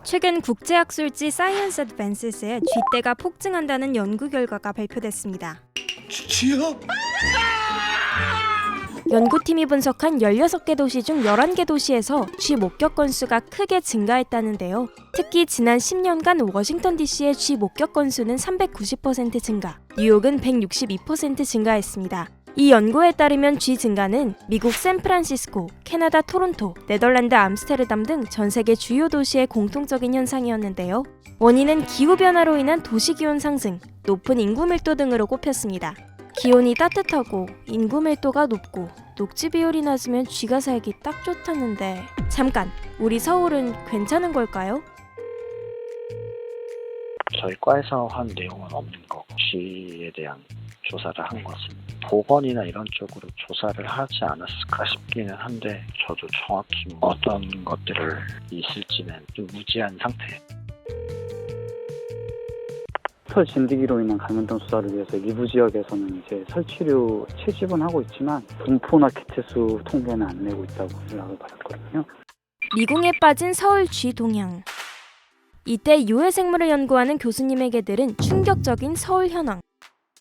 최근 국제학술지 사이언스 어드밴스스에 쥐떼가 폭증한다는 연구 결과가 발표됐습니다. 쥐야? 연구팀이 분석한 16개 도시 중 11개 도시에서 쥐 목격 건수가 크게 증가했다는데요. 특히 지난 10년간 워싱턴 DC의 쥐 목격 건수는 390% 증가, 뉴욕은 162% 증가했습니다. 이 연구에 따르면 쥐 증가는 미국 샌프란시스코, 캐나다 토론토, 네덜란드 암스테르담 등 전 세계 주요 도시의 공통적인 현상이었는데요. 원인은 기후변화로 인한 도시기온 상승, 높은 인구 밀도 등으로 꼽혔습니다. 기온이 따뜻하고 인구 밀도가 높고 녹지 비율이 낮으면 쥐가 살기 딱 좋다는데 잠깐, 우리 서울은 괜찮은 걸까요? 저희 과에서 한 내용은 없는 거고 쥐에 대한 조사를 한 것은 보건이나 이런 쪽으로 조사를 하지 않았을까 싶기는 한데 저도 정확히 어떤 것들을 있을지는 좀 무지한 상태. 털 진드기로 인한 감염병 수사를 위해서 일부 지역에서는 이제 설치류 채집은 하고 있지만 분포나 개체수 통계는 안 내고 있다고 연락을 받았거든요. 미궁에 빠진 서울 쥐 동향. 이때 유해생물을 연구하는 교수님에게 들은 충격적인 서울 현황.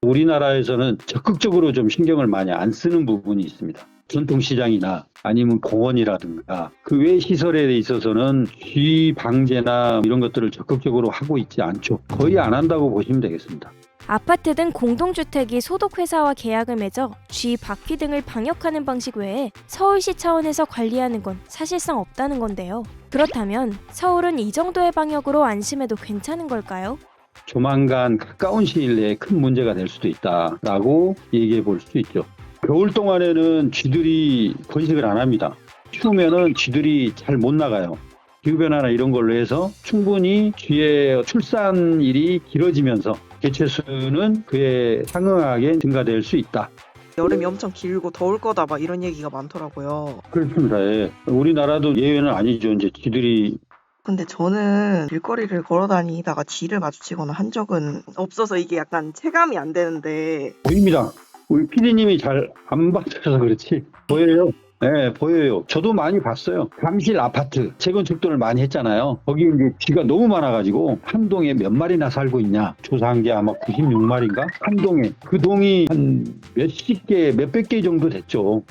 우리나라에서는 적극적으로 좀 신경을 많이 안 쓰는 부분이 있습니다. 전통시장이나 아니면 공원이라든가 그 외 시설에 있어서는 쥐 방제나 이런 것들을 적극적으로 하고 있지 않죠. 거의 안 한다고 보시면 되겠습니다. 아파트 등 공동주택이 소독회사와 계약을 맺어 쥐 바퀴 등을 방역하는 방식 외에 서울시 차원에서 관리하는 건 사실상 없다는 건데요. 그렇다면 서울은 이 정도의 방역으로 안심해도 괜찮은 걸까요? 조만간 가까운 시일 내에 큰 문제가 될 수도 있다라고 얘기해 볼 수 있죠. 겨울 동안에는 쥐들이 번식을 안 합니다. 추우면은 쥐들이 잘 못 나가요. 기후변화나 이런 걸로 해서 충분히 쥐의 출산일이 길어지면서 개체수는 그에 상응하게 증가될 수 있다. 여름이 엄청 길고 더울 거다 막 이런 얘기가 많더라고요. 그렇습니다. 예. 우리나라도 예외는 아니죠. 이제 쥐들이. 근데 저는 길거리를 걸어 다니다가 쥐를 마주치거나 한 적은 없어서 이게 약간 체감이 안 되는데. 보입니다. 우리 PD님이 잘 안 봐주셔서 그렇지 보여요. 네, 보여요. 저도 많이 봤어요. 잠실 아파트 재건축들을 많이 했잖아요. 거기 이제 쥐가 너무 많아가지고 한 동에 몇 마리나 살고 있냐 조사한 게 아마 96마리인가? 한 동에. 그 동이 한 몇십 개, 몇백 개 정도 됐죠.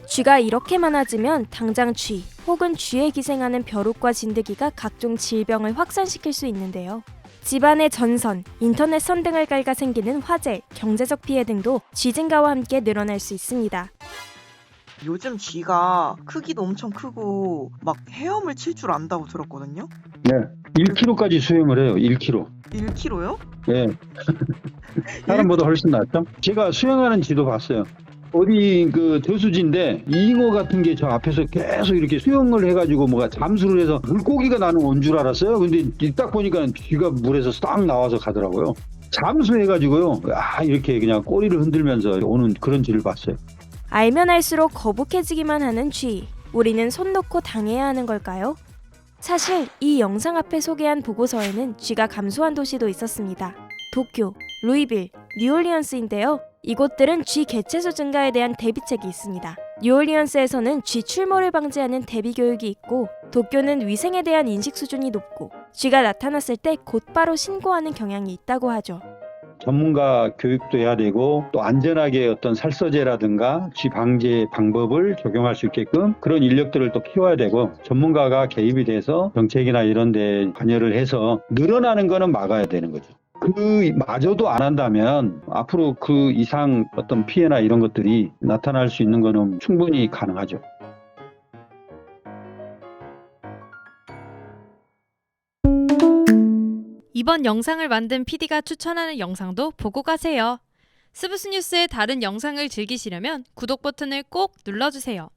쥐가 이렇게 많아지면 당장 쥐 혹은 쥐에 기생하는 벼룩과 진드기가 각종 질병을 확산시킬 수 있는데요. 집안의 전선, 인터넷 선 등을 갈가 생기는 화재, 경제적 피해 등도 쥐 증가와 함께 늘어날 수 있습니다. 요즘 쥐가 크기도 엄청 크고 막 헤엄을 칠 줄 안다고 들었거든요. 네, 1kg까지 수영을 해요. 1kg. 1kg요? 네. 사람보다 훨씬 낫죠? 제가 수영하는 쥐도 봤어요. 어디 그 저수지인데 잉어 같은 게 저 앞에서 계속 이렇게 수영을 해가지고 뭐가 잠수를 해서 물고기가 나는 온 줄 알았어요. 근데 딱 보니까 쥐가 물에서 싹 나와서 가더라고요. 잠수해가지고요. 이렇게 그냥 꼬리를 흔들면서 오는 그런 쥐를 봤어요. 알면 알수록 거북해지기만 하는 쥐. 우리는 손 놓고 당해야 하는 걸까요? 사실 이 영상 앞에 소개한 보고서에는 쥐가 감소한 도시도 있었습니다. 도쿄, 루이빌, 뉴올리언스인데요. 이곳들은 쥐 개체수 증가에 대한 대비책이 있습니다. 뉴올리언스에서는 쥐 출몰을 방지하는 대비 교육이 있고, 도쿄는 위생에 대한 인식 수준이 높고 쥐가 나타났을 때 곧바로 신고하는 경향이 있다고 하죠. 전문가 교육도 해야 되고 또 안전하게 어떤 살서제라든가 쥐 방제 방법을 적용할 수 있게끔 그런 인력들을 또 키워야 되고 전문가가 개입이 돼서 정책이나 이런 데 관여를 해서 늘어나는 거는 막아야 되는 거죠. 그마저도 안 한다면 앞으로 그 이상 어떤 피해나 이런 것들이 나타날 수 있는 거는 충분히 가능하죠. 이번 영상을 만든 PD가 추천하는 영상도 보고 가세요. 스브스 뉴스의 다른 영상을 즐기시려면 구독 버튼을 꼭 눌러주세요.